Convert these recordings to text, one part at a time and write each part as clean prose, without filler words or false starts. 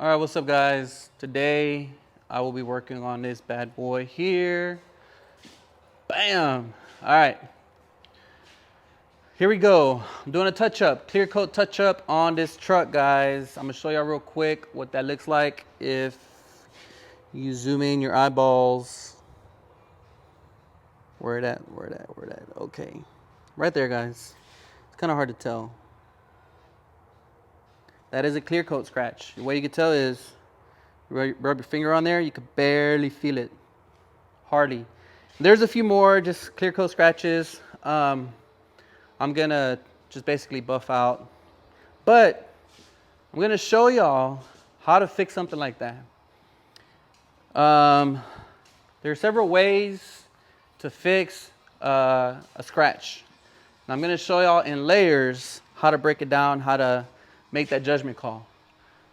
All right, what's up, guys? Today I will be working on this bad boy here. Bam! All right, here we go. I'm doing a touch-up, clear coat touch-up on this truck, guys. I'm gonna show y'all real quick what that looks like if you zoom in your eyeballs. Where it at? Where it at? Where it at? Okay, right there, guys. It's kind of hard to tell. That is a clear coat scratch. The way you can tell is rub your finger on there, you can barely feel it. Hardly. There's a few more just clear coat scratches. I'm gonna just basically buff out, but I'm gonna show y'all how to fix something like that. There are several ways to fix a scratch. And I'm gonna show y'all in layers how to break it down, how to make that judgment call.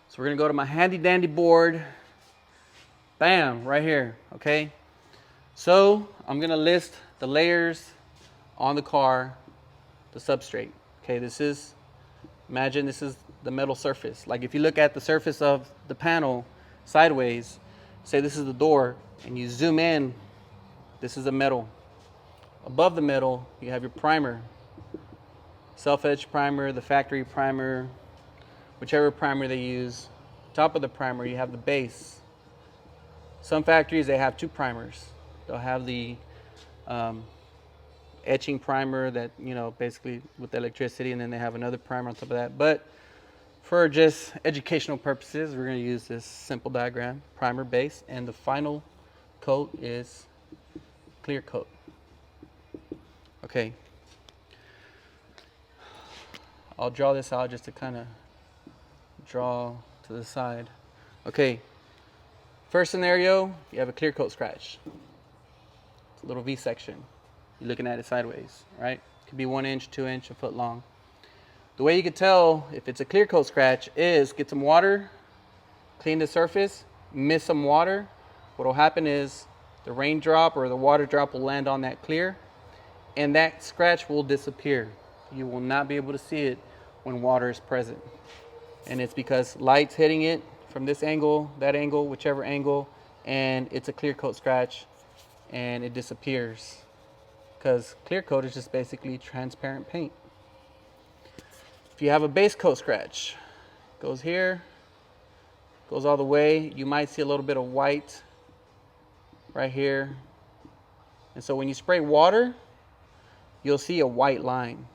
So we're gonna go to my handy dandy board. Bam, right here, okay? So I'm gonna list the layers on the car, the substrate. Okay, imagine this is the metal surface. Like if you look at the surface of the panel sideways, say this is the door, and you zoom in, this is the metal. Above the metal, you have your primer. Self-edge primer, the factory primer, whichever primer they use. Top of the primer, you have the base. Some factories, they have two primers. They'll have the etching primer that, basically with the electricity, and then they have another primer on top of that. But for just educational purposes, we're going to use this simple diagram, primer, base, and the final coat is clear coat. Okay. I'll draw this out just to kind of draw to the side. Okay. First scenario, you have a clear coat scratch. It's a little V section. You're looking at it sideways, right? It could be 1 inch, 2 inch, a foot long. The way you can tell if it's a clear coat scratch is get some water, clean the surface, miss some water. What will happen is the raindrop or the water drop will land on that clear, and that scratch will disappear. You will not be able to see it when water is present. And it's because light's hitting it from this angle, that angle, whichever angle, and it's a clear coat scratch and it disappears. Because clear coat is just basically transparent paint. If you have a base coat scratch, goes here, goes all the way, you might see a little bit of white right here. And so when you spray water, you'll see a white line,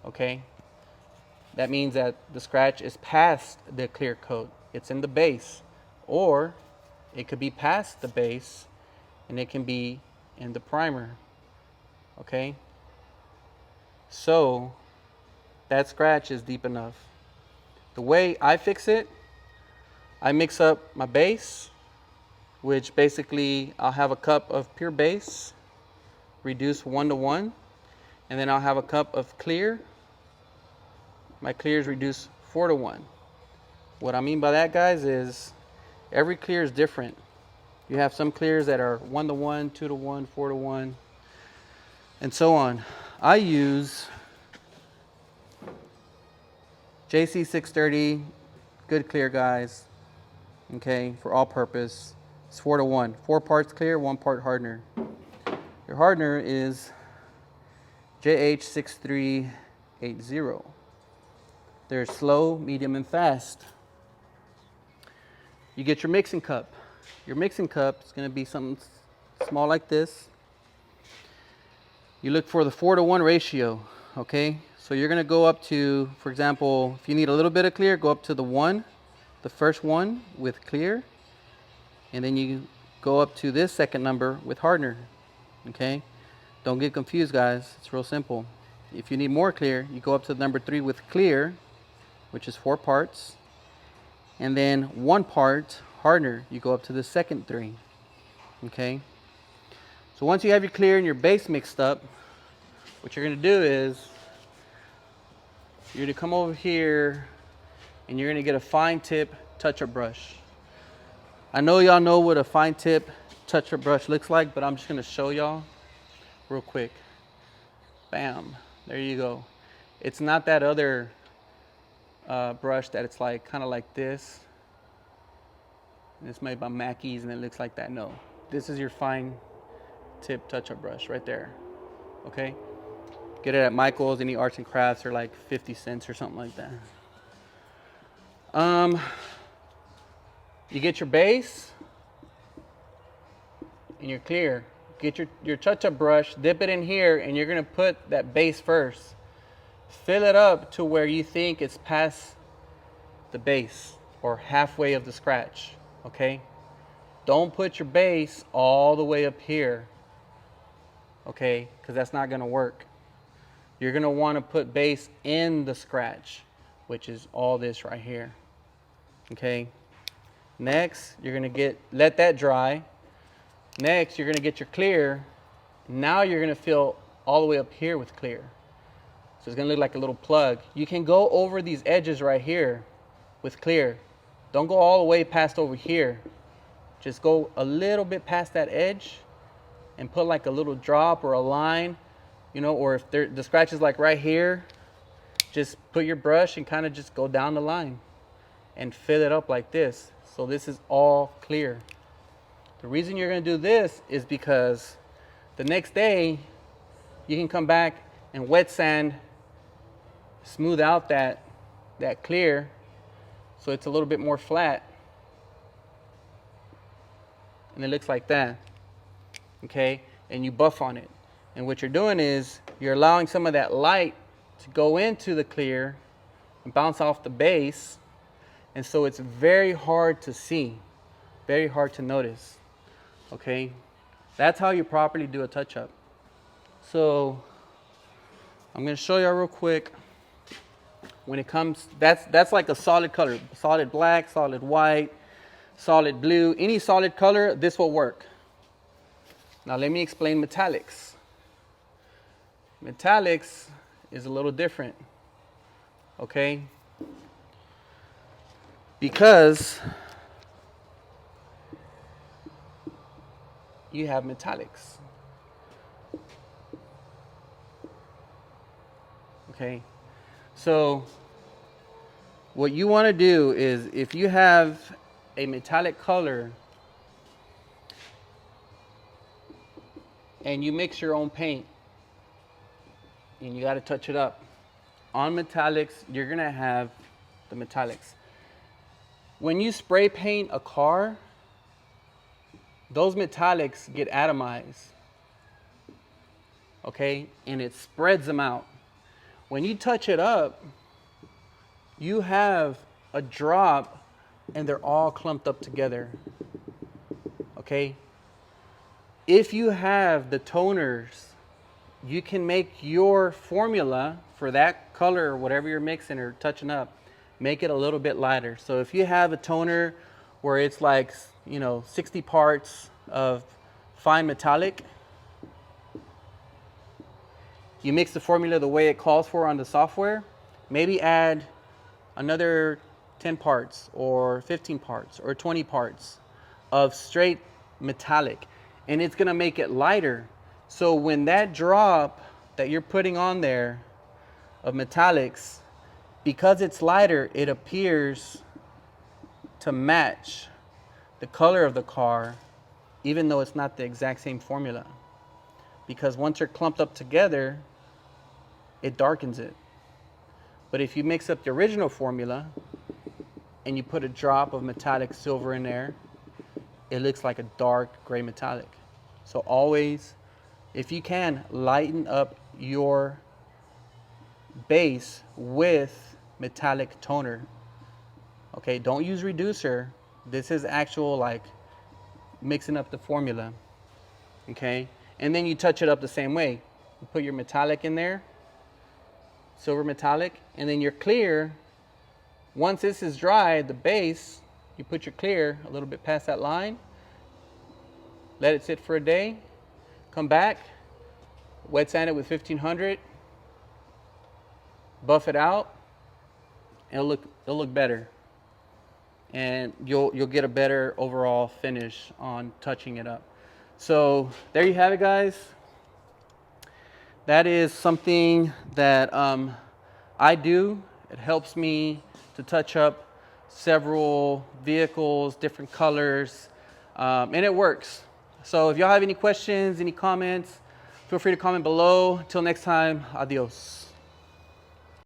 okay? That means that the scratch is past the clear coat. It's in the base, or it could be past the base and it can be in the primer, okay? So that scratch is deep enough. The way I fix it, I mix up my base, which basically I'll have a cup of pure base, reduce 1 to 1, and then I'll have a cup of clear. My clear is reduced 4 to 1. What I mean by that, guys, is every clear is different. You have some clears that are 1 to 1, 2 to 1, 4 to 1, and so on. I use JC630, good clear, guys, okay, for all purpose. It's 4 to 1. 4 parts clear, 1 part hardener. Your hardener is JH6380. They're slow, medium, and fast. You get your mixing cup. Your mixing cup is going to be something small like this. You look for the 4 to 1 ratio, okay? So you're going to go up to, for example, if you need a little bit of clear, go up to the 1, the first one with clear, and then you go up to this second number with hardener, okay? Don't get confused, guys. It's real simple. If you need more clear, you go up to the number 3 with clear, which is 4 parts, and then 1 part hardener. You go up to the second 3, okay? So once you have your clear and your base mixed up, what you're going to do is you're going to come over here and you're going to get a fine tip touch-up brush. I know y'all know what a fine tip touch-up brush looks like, but I'm just going to show y'all real quick. Bam, there you go. It's not that other brush that it's like kind of like this. It's made by Mackey's and it looks like that. No, this is your fine tip touch-up brush right there. Okay, get it at Michael's. Any arts and crafts are like 50 cents or something like that. You get your base and you're clear. Get your touch-up brush, dip it in here, and you're gonna put that base first. Fill it up to where you think it's past the base or halfway of the scratch, okay? Don't put your base all the way up here, okay? Because that's not gonna work. You're gonna wanna put base in the scratch, which is all this right here, okay? Next, you're gonna let that dry. Next, you're gonna get your clear. Now you're gonna fill all the way up here with clear. So it's gonna look like a little plug. You can go over these edges right here with clear. Don't go all the way past over here. Just go a little bit past that edge and put like a little drop or a line, you know, or if the scratch is like right here, just put your brush and kind of just go down the line and fill it up like this. So this is all clear. The reason you're gonna do this is because the next day you can come back and wet sand, smooth out that clear so it's a little bit more flat. And it looks like that, okay? And you buff on it. And what you're doing is you're allowing some of that light to go into the clear and bounce off the base. And so it's very hard to see, very hard to notice, okay? That's how you properly do a touch-up. So I'm gonna show you real quick. When it comes, that's like a solid color, solid black, solid white, solid blue, any solid color, this will work. Now let me explain metallics. Metallics is a little different, okay? Because you have metallics, okay? So what you want to do is, if you have a metallic color and you mix your own paint and you got to touch it up on metallics, you're gonna have the metallics. When you spray paint a car, those metallics get atomized, okay, and it spreads them out. When you touch it up, you have a drop and they're all clumped up together, okay? If you have the toners, you can make your formula for that color or whatever you're mixing or touching up, make it a little bit lighter. So if you have a toner where it's like, you know, 60 parts of fine metallic, you mix the formula the way it calls for on the software, maybe add another 10 parts or 15 parts or 20 parts of straight metallic, and it's gonna make it lighter. So when that drop that you're putting on there of metallics, because it's lighter, it appears to match the color of the car, even though it's not the exact same formula. Because once they're clumped up together, it darkens it. But if you mix up the original formula and you put a drop of metallic silver in there, it looks like a dark gray metallic. So always, if you can, lighten up your base with metallic toner. Okay, don't use reducer. This is actual like mixing up the formula. Okay, and then you touch it up the same way. You put your metallic in there, silver metallic, and then your clear. Once this is dry, the base, you put your clear a little bit past that line, let it sit for a day, come back, wet sand it with 1500, buff it out, and it'll look better. And you'll get a better overall finish on touching it up. So there you have it, guys. That is something that I do. It helps me to touch up several vehicles, different colors, and it works. So if y'all have any questions, any comments, feel free to comment below. Till next time, adios.